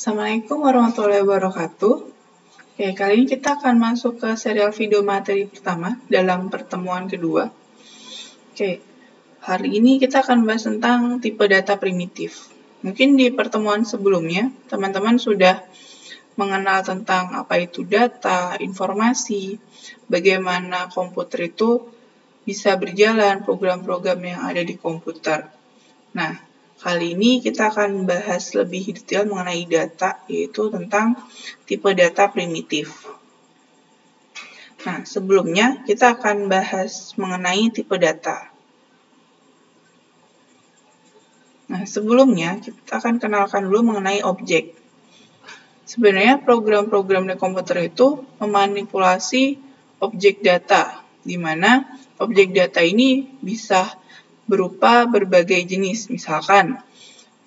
Assalamualaikum warahmatullahi wabarakatuh. Oke, kali ini kita akan masuk ke serial video materi pertama dalam pertemuan kedua. Oke, hari ini kita akan bahas tentang tipe data primitif. Mungkin di pertemuan sebelumnya, teman-teman sudah mengenal tentang apa itu data, informasi, bagaimana komputer itu bisa berjalan, program-program yang ada di komputer. Nah, kali ini kita akan bahas lebih detail mengenai data, yaitu tentang tipe data primitif. Nah, sebelumnya kita akan bahas mengenai tipe data. Nah, sebelumnya kita akan kenalkan dulu mengenai objek. Sebenarnya program-program di komputer itu memanipulasi objek data, di mana objek data ini bisa berupa berbagai jenis, misalkan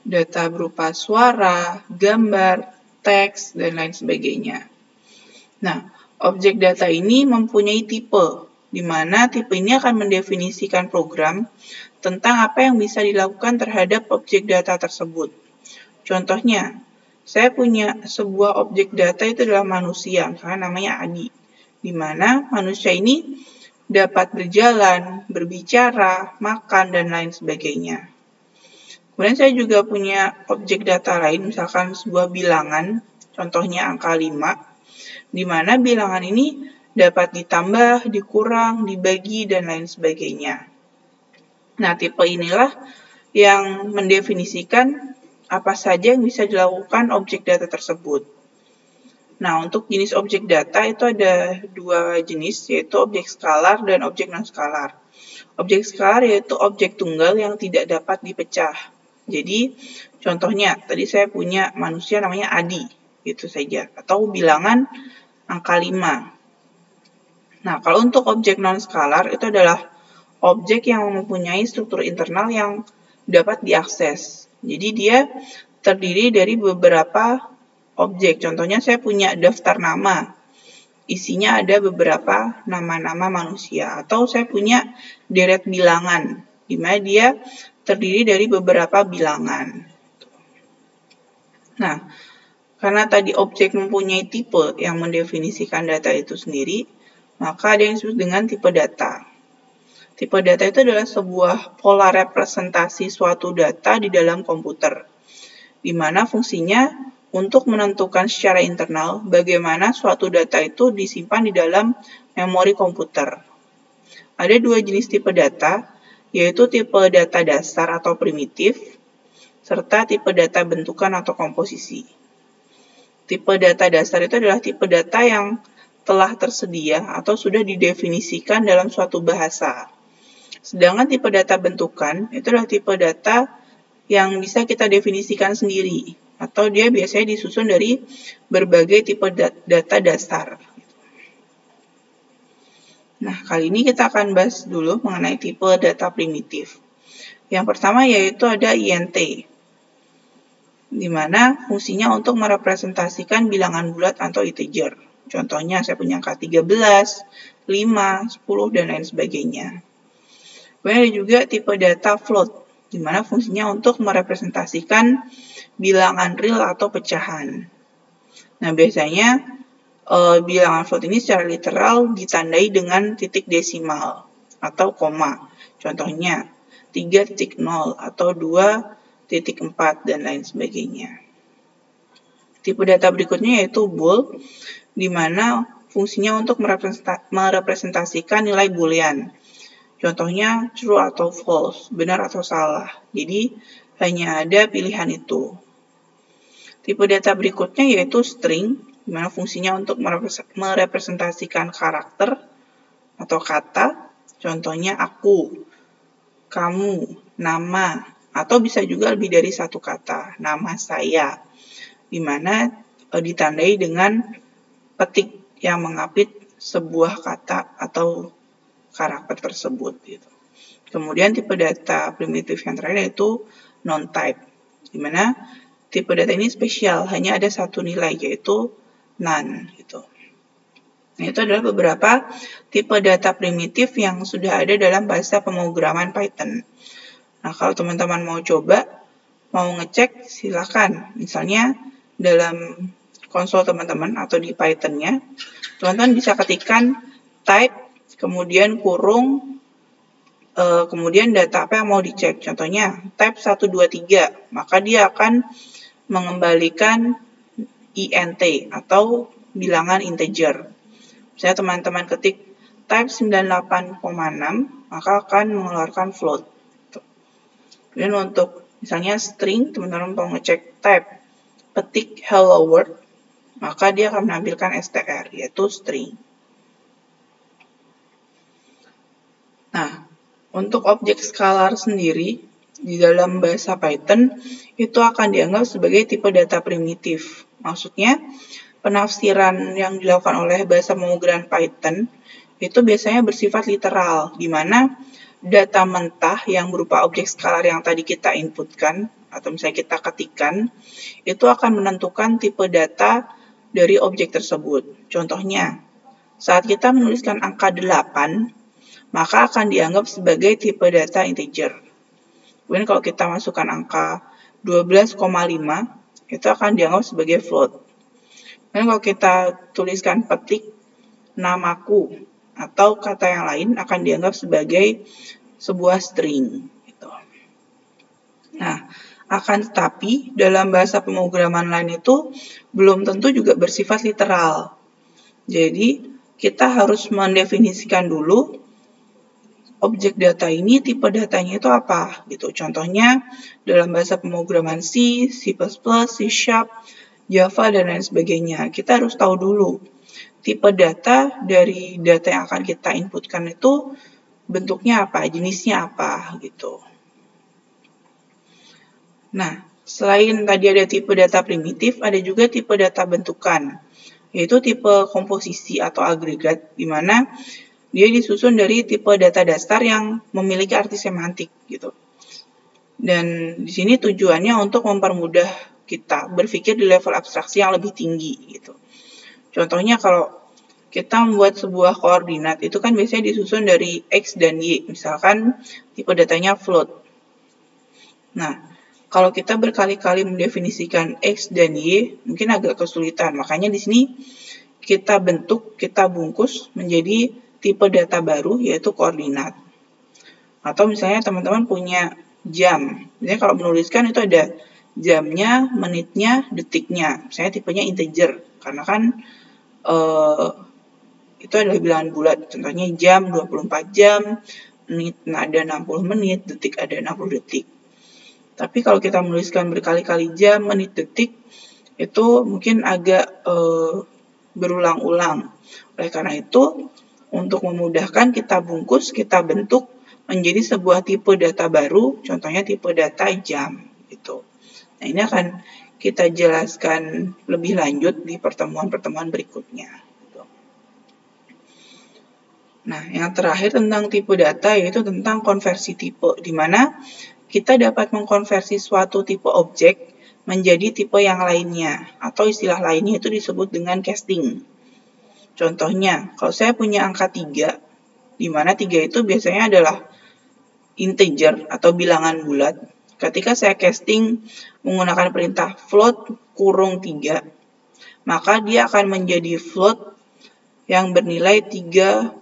data berupa suara, gambar, teks, dan lain sebagainya. Nah, objek data ini mempunyai tipe, di mana tipe ini akan mendefinisikan program tentang apa yang bisa dilakukan terhadap objek data tersebut. Contohnya, saya punya sebuah objek data itu adalah manusia, misalnya namanya Adi, di mana manusia ini dapat berjalan, berbicara, makan, dan lain sebagainya. Kemudian saya juga punya objek data lain, misalkan sebuah bilangan, contohnya angka 5, di mana bilangan ini dapat ditambah, dikurang, dibagi, dan lain sebagainya. Nah, tipe inilah yang mendefinisikan apa saja yang bisa dilakukan objek data tersebut. Nah, untuk jenis objek data itu ada dua jenis, yaitu objek skalar dan objek non-skalar. Objek skalar yaitu objek tunggal yang tidak dapat dipecah. Jadi, contohnya, tadi saya punya manusia namanya Adi, itu saja. Atau bilangan angka 5. Nah, kalau untuk objek non-skalar, itu adalah objek yang mempunyai struktur internal yang dapat diakses. Jadi, dia terdiri dari beberapa objek. Contohnya, saya punya daftar nama. Isinya ada beberapa nama-nama manusia. Atau saya punya deret bilangan, di mana dia terdiri dari beberapa bilangan. Nah, karena tadi objek mempunyai tipe yang mendefinisikan data itu sendiri, maka ada yang disebut dengan tipe data. Tipe data itu adalah sebuah pola representasi suatu data di dalam komputer, di mana fungsinya untuk menentukan secara internal bagaimana suatu data itu disimpan di dalam memori komputer. Ada dua jenis tipe data, yaitu tipe data dasar atau primitif, serta tipe data bentukan atau komposisi. Tipe data dasar itu adalah tipe data yang telah tersedia atau sudah didefinisikan dalam suatu bahasa. Sedangkan tipe data bentukan itu adalah tipe data yang bisa kita definisikan sendiri, atau dia biasanya disusun dari berbagai tipe data dasar. Nah, kali ini kita akan bahas dulu mengenai tipe data primitif. Yang pertama yaitu ada INT, di mana fungsinya untuk merepresentasikan bilangan bulat atau integer. Contohnya saya punya angka 13, 5, 10, dan lain sebagainya. Kemudian ada juga tipe data float, di mana fungsinya untuk merepresentasikan bilangan real atau pecahan. Nah, biasanya bilangan float ini secara literal ditandai dengan titik desimal atau koma. Contohnya 3.0 atau 2.4 dan lain sebagainya. Tipe data berikutnya yaitu bool, di mana fungsinya untuk merepresentasikan nilai boolean. Contohnya true atau false, benar atau salah. Jadi hanya ada pilihan itu. Tipe data berikutnya yaitu string, di mana fungsinya untuk merepresentasikan karakter atau kata. Contohnya aku, kamu, nama, atau bisa juga lebih dari satu kata, nama saya, di mana ditandai dengan petik yang mengapit sebuah kata atau karakter tersebut. Gitu. Kemudian tipe data primitif yang terakhir yaitu non-type, di mana tipe data ini spesial, hanya ada satu nilai yaitu none. Gitu. Nah, itu adalah beberapa tipe data primitif yang sudah ada dalam bahasa pemrograman Python. Nah, kalau teman-teman mau coba, mau ngecek, silakan. Misalnya dalam konsol teman-teman atau di Python-nya, teman-teman bisa ketikkan type, kemudian kurung, kemudian data apa yang mau dicek. Contohnya, type 123, maka dia akan mengembalikan int atau bilangan integer. Misalnya teman-teman ketik type 98,6, maka akan mengeluarkan float. Kemudian untuk misalnya string, teman-teman mau ngecek type petik hello world, maka dia akan menampilkan str, yaitu string. Nah, untuk objek scalar sendiri, di dalam bahasa Python, itu akan dianggap sebagai tipe data primitif. Maksudnya, penafsiran yang dilakukan oleh bahasa pemrograman Python, itu biasanya bersifat literal, di mana data mentah yang berupa objek scalar yang tadi kita inputkan, atau misalnya kita ketikkan, itu akan menentukan tipe data dari objek tersebut. Contohnya, saat kita menuliskan angka 8, maka akan dianggap sebagai tipe data integer. Kemudian kalau kita masukkan angka 12,5, itu akan dianggap sebagai float. Dan kalau kita tuliskan petik namaku atau kata yang lain akan dianggap sebagai sebuah string. Gitu. Nah, akan tetapi dalam bahasa pemrograman lain itu belum tentu juga bersifat literal. Jadi, kita harus mendefinisikan dulu objek data ini, tipe datanya itu apa, gitu. Contohnya, dalam bahasa pemrograman C, C++, C#, Java, dan lain sebagainya. Kita harus tahu dulu, tipe data dari data yang akan kita inputkan itu bentuknya apa, jenisnya apa, gitu. Nah, selain tadi ada tipe data primitif, ada juga tipe data bentukan, yaitu tipe komposisi atau agregat, di mana dia disusun dari tipe data dasar yang memiliki arti semantik gitu. Dan di sini tujuannya untuk mempermudah kita berpikir di level abstraksi yang lebih tinggi gitu. Contohnya kalau kita membuat sebuah koordinat itu kan biasanya disusun dari X dan Y. Misalkan tipe datanya float. Nah, kalau kita berkali-kali mendefinisikan X dan Y mungkin agak kesulitan. Makanya di sini kita bentuk, kita bungkus menjadi tipe data baru, yaitu koordinat. Atau misalnya teman-teman punya jam. Misalnya kalau menuliskan itu ada jamnya, menitnya, detiknya. Misalnya tipenya integer, karena kan itu adalah bilangan bulat. Contohnya jam 24 jam, menit ada 60 menit, detik ada 60 detik. Tapi kalau kita menuliskan berkali-kali jam, menit, detik, itu mungkin agak berulang-ulang. Oleh karena itu, untuk memudahkan kita bungkus, kita bentuk menjadi sebuah tipe data baru, contohnya tipe data jam. Gitu. Nah, ini akan kita jelaskan lebih lanjut di pertemuan-pertemuan berikutnya. Gitu. Nah, yang terakhir tentang tipe data yaitu tentang konversi tipe, di mana kita dapat mengkonversi suatu tipe objek menjadi tipe yang lainnya, atau istilah lainnya itu disebut dengan casting. Contohnya, kalau saya punya angka 3, di mana 3 itu biasanya adalah integer atau bilangan bulat. Ketika saya casting menggunakan perintah float kurung 3, maka dia akan menjadi float yang bernilai 3,0.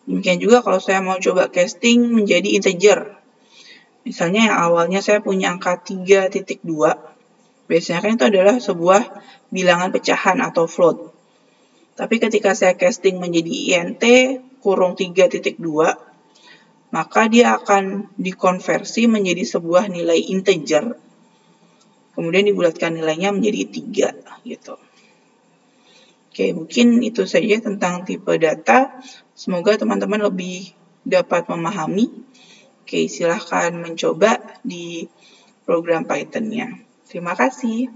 Demikian juga kalau saya mau coba casting menjadi integer. Misalnya yang awalnya saya punya angka 3,2, biasanya kan itu adalah sebuah bilangan pecahan atau float. Tapi ketika saya casting menjadi int kurung 3,2, maka dia akan dikonversi menjadi sebuah nilai integer. Kemudian dibulatkan nilainya menjadi 3 gitu. Oke, mungkin itu saja tentang tipe data. Semoga teman-teman lebih dapat memahami. Oke, silahkan mencoba di program Python-nya. Terima kasih.